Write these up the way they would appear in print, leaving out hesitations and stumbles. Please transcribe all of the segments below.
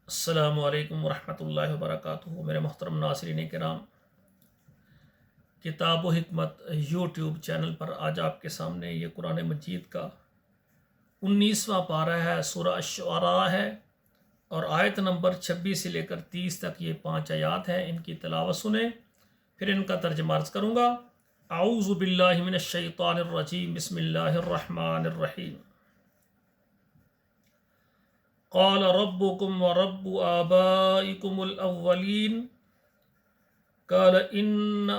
السلام علیکم ورحمۃ اللہ وبرکاتہ۔ میرے محترم ناظرین کرام، کتاب و حکمت یوٹیوب چینل پر آج آپ کے سامنے یہ قرآن مجید کا 19واں پارہ ہے، سورہ الشعراء ہے، اور آیت نمبر 26 سے لے کر 30 تک یہ 5 آیات ہیں۔ ان کی تلاوت سنیں، پھر ان کا ترجمہ عرض کروں گا۔ اعوذ باللہ من الشیطان الرجیم، بسم اللہ الرحمن الرحیم۔ قال ربكم ورب آبائكم الأولين قال إن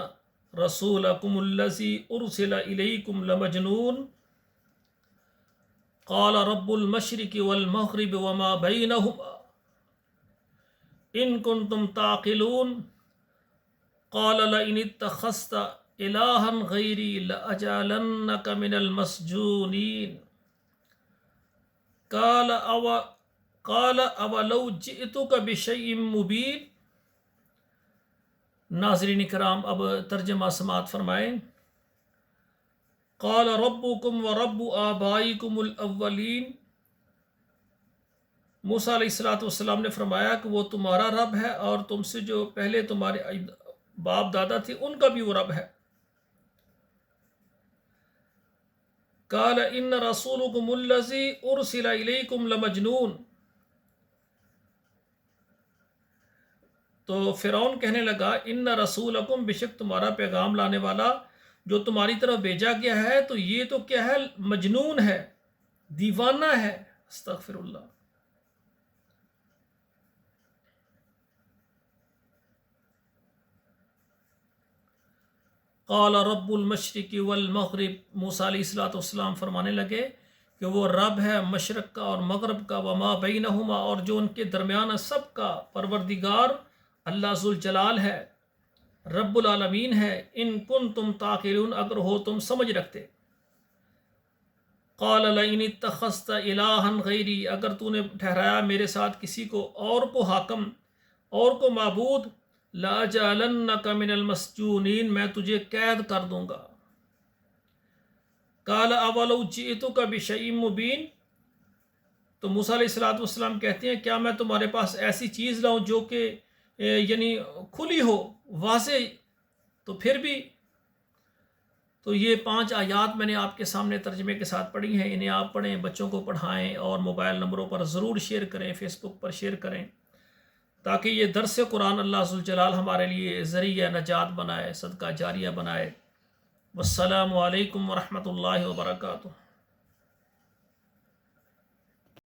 رسولكم الذي أرسل إليكم لمجنون قال رب المشرق والمغرب وما بينهما إن كنتم تعقلون قال لئن اتخذت إلها غيري لأجعلنك من المسجونين قال اولو جئتك بشيء مبين۔ ناظرین کرام، اب ترجمہ سماعت فرمائیں۔ قال ربكم ورب آبائكم الاولین، موسیٰ علیہ السلام نے فرمایا کہ وہ تمہارا رب ہے اور تم سے جو پہلے تمہارے باپ دادا تھے ان کا بھی وہ رب ہے۔ قال ان رسولكم الذي ارسل اليكم لمجنون، تو فرعون کہنے لگا ان رسولکم، بے شک تمہارا پیغام لانے والا جو تمہاری طرف بھیجا گیا ہے تو یہ تو کیا ہے، مجنون ہے، دیوانہ ہے۔ استغفر اللہ۔ قال رب المشرق والمغرب، موسیٰ علیہ السلام فرمانے لگے کہ وہ رب ہے مشرق کا اور مغرب کا، وما بینہما، اور جو ان کے درمیان سب کا پروردگار اللہ ذوالجلال ہے، رب العالمین ہے۔ ان کنتم تعقلون، اگر ہو تم سمجھ رکھتے۔ قال لئن اتخذت الہا غیری، اگر تو نے ٹھہرایا میرے ساتھ کسی کو اور کو حاکم، اور کو معبود، لاجعلنک من المسجونین، میں تجھے قید کر دوں گا۔ قال اولو جئتک بشیء مبین، تو موسیٰ علیہ السلام کہتے ہیں کیا میں تمہارے پاس ایسی چیز لاؤں جو کہ یعنی کھلی ہو، واضح؟ تو پھر بھی تو یہ 5 آیات میں نے آپ کے سامنے ترجمے کے ساتھ پڑھی ہیں، انہیں آپ پڑھیں، بچوں کو پڑھائیں، اور موبائل نمبروں پر ضرور شیئر کریں، فیس بک پر شیئر کریں، تاکہ یہ درس قرآن اللہ ذوالجلال ہمارے لیے ذریعہ نجات بنائے، صدقہ جاریہ بنائے۔ والسلام علیکم ورحمۃ اللہ وبرکاتہ۔